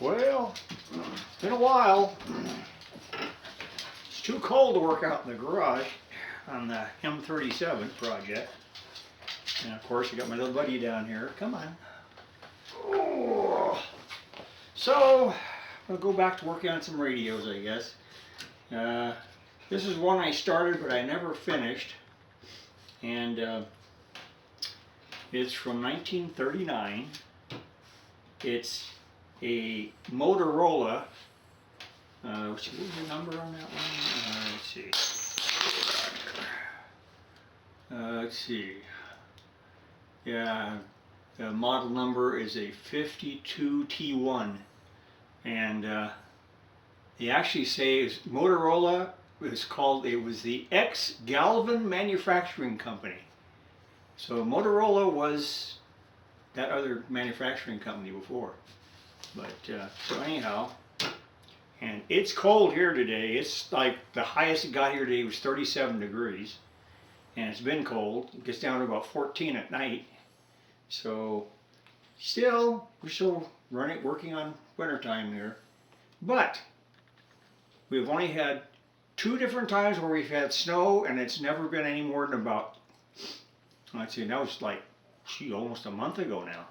Well, it's been a while. It's too cold to work out in the garage on the M37 project. And of course, I got my little buddy down here. Come on. Oh. So, I'll go back to working on some radios, I guess. This is one I started, but I never finished. And it's from 1939. It's a Motorola. What was the number on that one? Let's see. Let's see. Yeah, the model number is a 52T1, and they actually say Motorola was called. It was the Galvin Manufacturing Company. So Motorola was that other manufacturing company before. But so anyhow, and it's cold here today. It's like the highest it got here today was 37 degrees, and it's been cold. It gets down to about 14 at night. So we're still working on wintertime here. But we've only had 2 different times where we've had snow, and it's never been any more than about, let's see, that was like, almost a month ago now.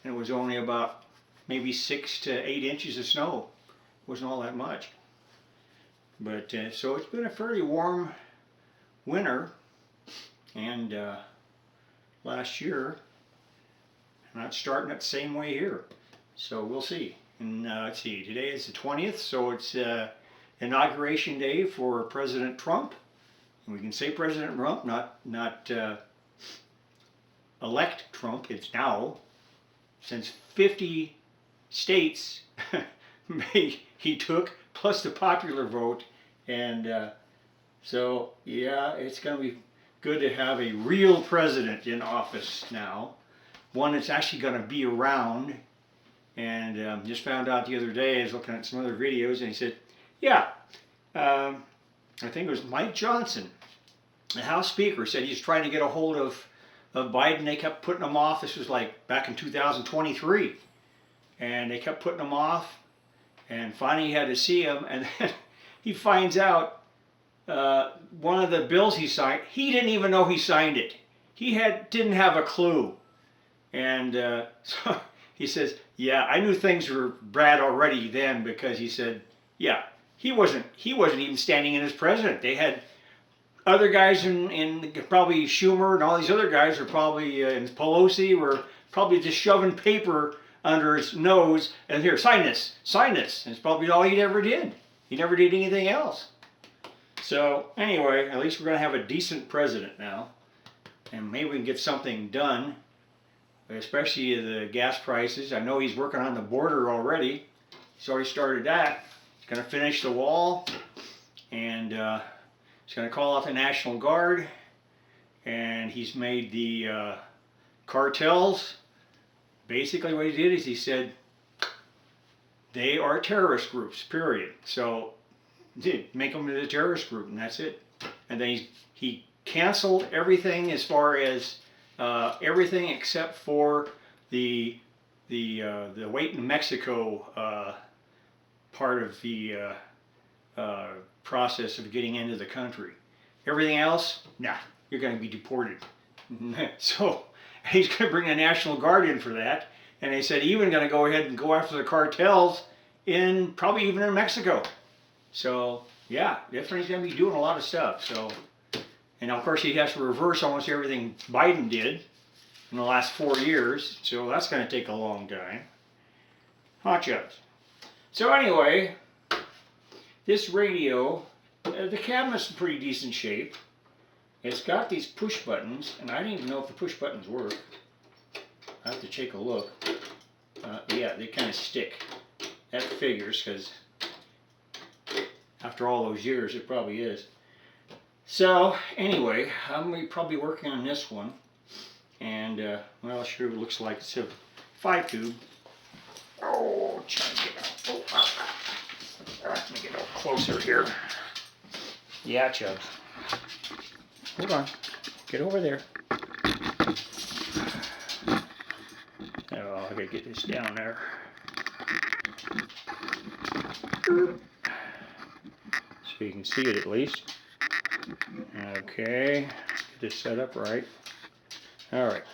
And it was only about maybe 6 to 8 inches of snow. It wasn't all that much. But so it's been a fairly warm winter, and last year, and it's starting it the same way here. So we'll see. And let's see, today is the 20th, so it's inauguration day for President Trump. And we can say President Trump, not elect Trump. It's now, since 50 states he took, plus the popular vote. And so, yeah, it's going to be good to have a real president in office now. One that's actually going to be around. And just found out the other day, I was looking at some other videos, and he said, yeah, I think it was Mike Johnson, the House Speaker, said he's trying to get a hold of Biden. They kept putting him off. This was like back in 2023. And they kept putting him off. And finally he had to see him. And then he finds out one of the bills he signed, he didn't even know he signed it. He didn't have a clue. And so he says, yeah, I knew things were bad already then, because he said, yeah, he wasn't even standing in as president. They had other guys in probably Schumer and all these other guys were probably, and Pelosi were probably just shoving paper under his nose and here, sign this. And it's probably all he ever did. He never did anything else. So anyway, at least we're going to have a decent president now. And maybe we can get something done, especially the gas prices. I know he's working on the border already. He's already started that. He's going to finish the wall. And he's going to call out the National Guard, and he's made the cartels. Basically what he did is he said they are terrorist groups, period. So make them a terrorist group, and that's it. And then he canceled everything as far as everything except for the wait in Mexico part of the process of getting into the country. Everything else, nah, you're going to be deported. So he's going to bring the National Guard in for that. And they said even going to go ahead and go after the cartels probably even in Mexico. So yeah, definitely he's going to be doing a lot of stuff. So, and of course he has to reverse almost everything Biden did in the last 4 years. So that's going to take a long time. Hot jugs. So anyway, this radio, the cabinet's in pretty decent shape. It's got these push buttons, and I don't even know if the push buttons work. I have to take a look. Yeah, they kind of stick. That figures, because after all those years, it probably is. So anyway, I'm going to be probably working on this one. And, well, sure it looks like it's a 5-tube. Oh, trying to get out. Let me get a little closer here. Yeah, Chubbs. Hold on. Get over there. Oh, I gotta get this down there. So you can see it at least. Okay, get this set up right. Alright,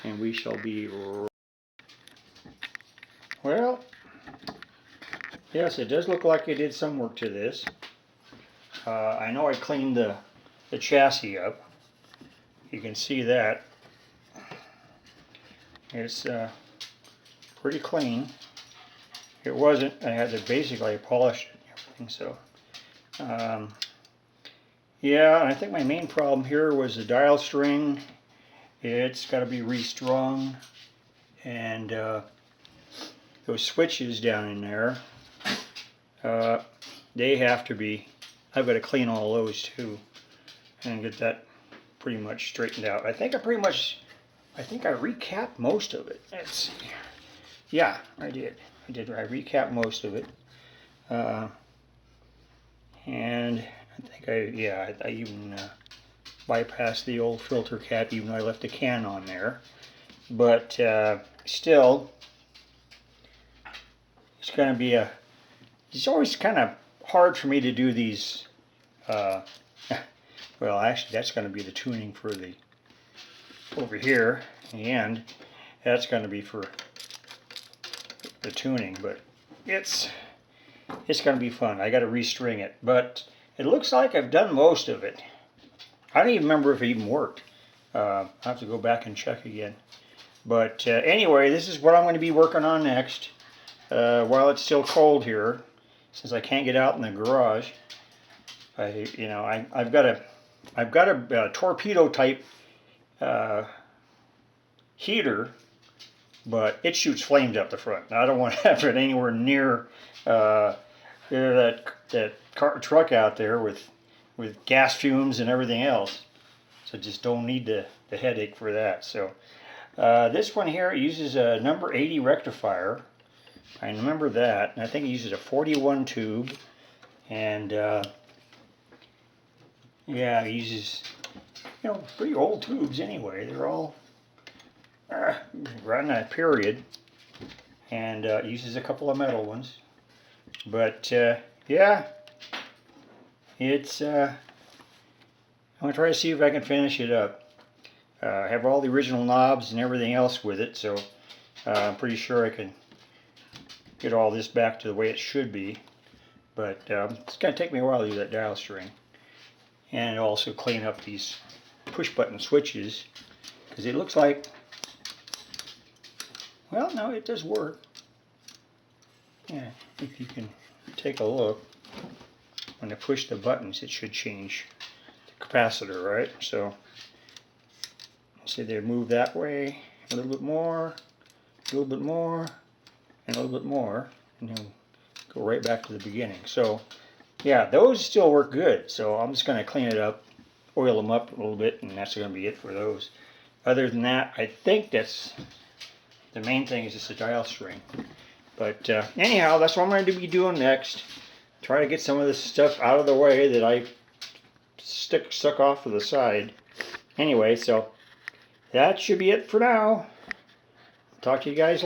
and we shall be... Well, yes, it does look like I did some work to this. I know I cleaned the chassis up. You can see that. It's pretty clean. It wasn't. I had to basically polish it and everything. So, yeah, and I think my main problem here was the dial string. It's got to be restrung, and those switches down in there, they have to be. I've got to clean all those too, and get that pretty much straightened out. I think I recapped most of it. Let's see. Yeah, I did. I recapped most of it. And I think I even bypassed the old filter cap, even though I left the can on there. But still, it's going to be it's always kind of hard for me to do these. Well, actually, that's going to be the tuning for the over here, and that's going to be for the tuning. But it's going to be fun. I got to restring it, but it looks like I've done most of it. I don't even remember if it even worked. I'll have to go back and check again. But anyway, this is what I'm going to be working on next. While it's still cold here, since I can't get out in the garage, I've got a torpedo type heater, but it shoots flames up the front. Now, I don't want to have it anywhere near that truck out there with gas fumes and everything else. So just don't need the headache for that. So this one here uses a number 80 rectifier. I remember that, and I think it uses a 41 tube, and yeah, it uses pretty old tubes anyway. They're all right in that period, and uses a couple of metal ones. But yeah, it's I'm gonna try to see if I can finish it up. I have all the original knobs and everything else with it, so I'm pretty sure I can get all this back to the way it should be. But it's gonna take me a while to do that dial string, and also clean up these push button switches, because it looks like, well, no, it does work. Yeah, if you can take a look, when I push the buttons, it should change the capacitor, right? So, see, they move that way a little bit more, a little bit more, and a little bit more, and then go right back to the beginning. So, yeah, those still work good. So I'm just going to clean it up, oil them up a little bit, and that's going to be it for those. Other than that, I think that's the main thing is just a dial string. But anyhow, that's what I'm going to be doing next. Try to get some of this stuff out of the way that I stuck off to the side. Anyway, so that should be it for now. Talk to you guys later.